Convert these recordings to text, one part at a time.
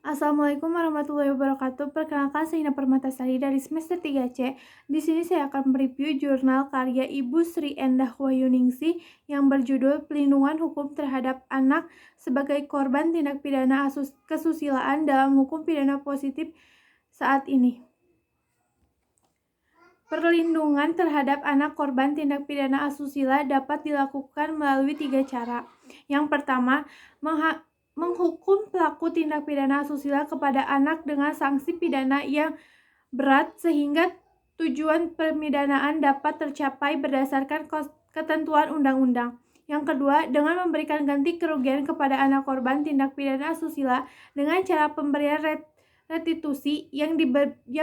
Assalamualaikum warahmatullahi wabarakatuh. Perkenalkan, saya Ina Permatasari dari semester 3C. Di sini saya akan mereview jurnal karya Ibu Sri Endah Wahyuningsih yang berjudul Pelindungan Hukum Terhadap Anak sebagai Korban Tindak Pidana Kesusilaan dalam Hukum Pidana Positif saat ini. Perlindungan terhadap anak korban tindak pidana asusila dapat dilakukan melalui 3 cara. Yang pertama, menghukum pelaku tindak pidana asusila kepada anak dengan sanksi pidana yang berat sehingga tujuan pemidanaan dapat tercapai berdasarkan ketentuan undang-undang. Yang kedua, dengan memberikan ganti kerugian kepada anak korban tindak pidana asusila dengan cara pemberian restitusi yang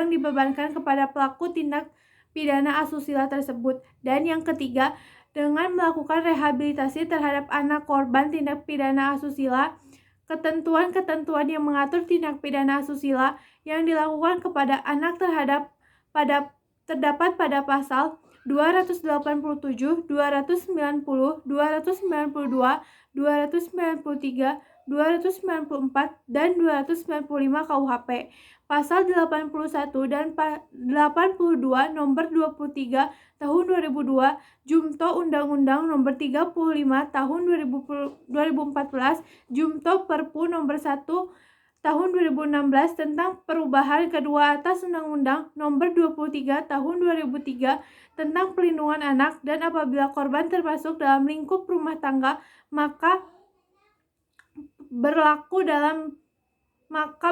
dibebankan kepada pelaku tindak pidana asusila tersebut. Dan yang ketiga, dengan melakukan rehabilitasi terhadap anak korban tindak pidana asusila. Ketentuan-ketentuan yang mengatur tindak pidana asusila yang dilakukan kepada anak terdapat pada pasal 287, 290, 292, 293, 294, dan 295 KUHP. Pasal 81 dan 82 nomor 23 tahun 2002 Jumto Undang-Undang nomor 35 tahun 2014 Jumto Perpu nomor 1 tahun 2016 tentang perubahan kedua atas Undang-Undang nomor 23 tahun 2003 tentang pelindungan anak, dan apabila korban termasuk dalam lingkup rumah tangga maka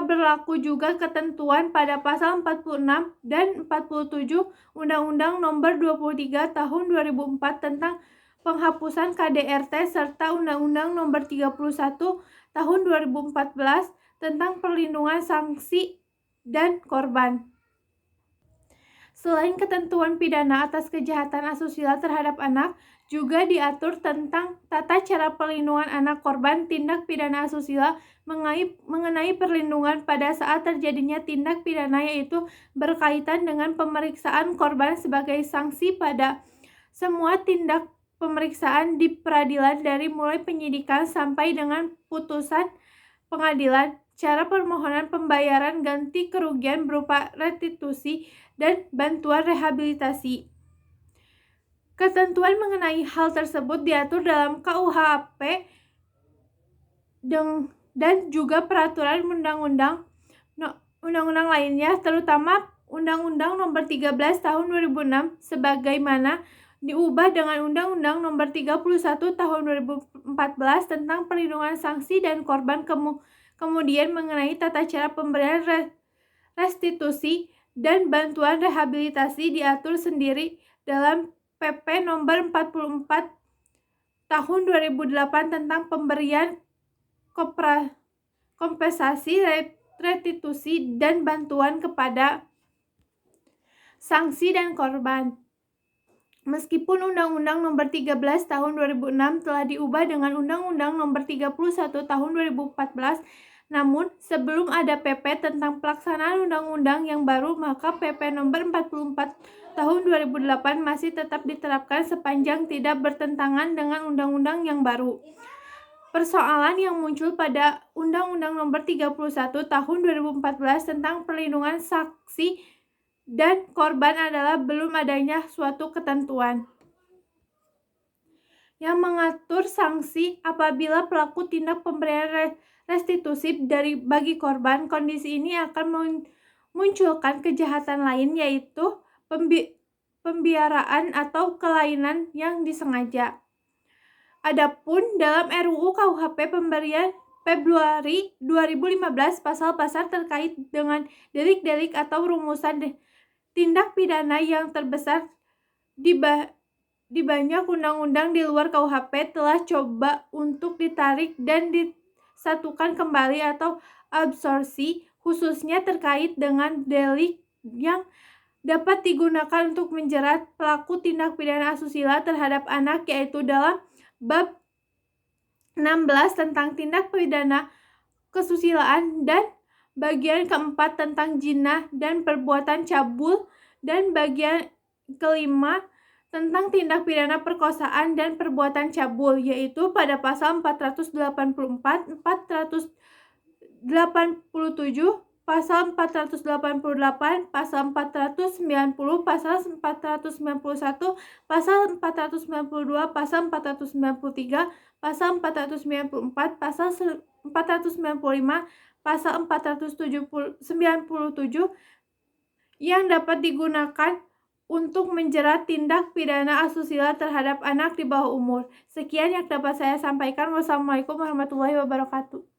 berlaku juga ketentuan pada pasal 46 dan 47 Undang-Undang nomor 23 tahun 2004 tentang penghapusan KDRT serta Undang-Undang nomor 31 tahun 2014 tentang perlindungan saksi dan korban. Selain ketentuan pidana atas kejahatan asusila terhadap anak, juga diatur tentang tata cara perlindungan anak korban tindak pidana asusila mengenai perlindungan pada saat terjadinya tindak pidana, yaitu berkaitan dengan pemeriksaan korban sebagai sanksi pada semua tindak pemeriksaan di peradilan dari mulai penyidikan sampai dengan putusan pengadilan. Cara permohonan pembayaran ganti kerugian berupa restitusi dan bantuan rehabilitasi. Ketentuan mengenai hal tersebut diatur dalam KUHP dan juga peraturan undang-undang lainnya, terutama Undang-Undang nomor 13 tahun 2006 sebagaimana diubah dengan Undang-Undang nomor 31 tahun 2014 tentang perlindungan saksi dan korban. Kemudian mengenai tata cara pemberian restitusi dan bantuan rehabilitasi diatur sendiri dalam PP nomor 44 tahun 2008 tentang pemberian kompensasi, restitusi, dan bantuan kepada saksi dan korban. Meskipun Undang-Undang nomor 13 tahun 2006 telah diubah dengan Undang-Undang nomor 31 tahun 2014, namun sebelum ada PP tentang pelaksanaan undang-undang yang baru, maka PP nomor 44 tahun 2008 masih tetap diterapkan sepanjang tidak bertentangan dengan undang-undang yang baru. Persoalan yang muncul pada Undang-Undang nomor 31 tahun 2014 tentang perlindungan saksi dan korban adalah belum adanya suatu ketentuan yang mengatur sanksi apabila pelaku tindak pemberian restitusi bagi korban. Kondisi ini akan memunculkan kejahatan lain, yaitu pembiaraan atau kelainan yang disengaja. Adapun dalam RUU KUHP pemberian Februari 2015, pasal-pasal terkait dengan delik-delik atau rumusan tindak pidana yang terbesar di banyak undang-undang di luar KUHP telah coba untuk ditarik dan disatukan kembali atau absorpsi, khususnya terkait dengan delik yang dapat digunakan untuk menjerat pelaku tindak pidana asusila terhadap anak, yaitu dalam bab 16 tentang tindak pidana kesusilaan dan bagian keempat tentang zina dan perbuatan cabul, dan bagian kelima tentang tindak pidana perkosaan dan perbuatan cabul, yaitu pada pasal 484, 87, pasal 488, pasal 490, pasal 491, pasal 492, pasal 493, pasal 494, pasal 495, pasal 497 yang dapat digunakan untuk menjerat tindak pidana asusila terhadap anak di bawah umur. Sekian yang dapat saya sampaikan. Wassalamualaikum warahmatullahi wabarakatuh.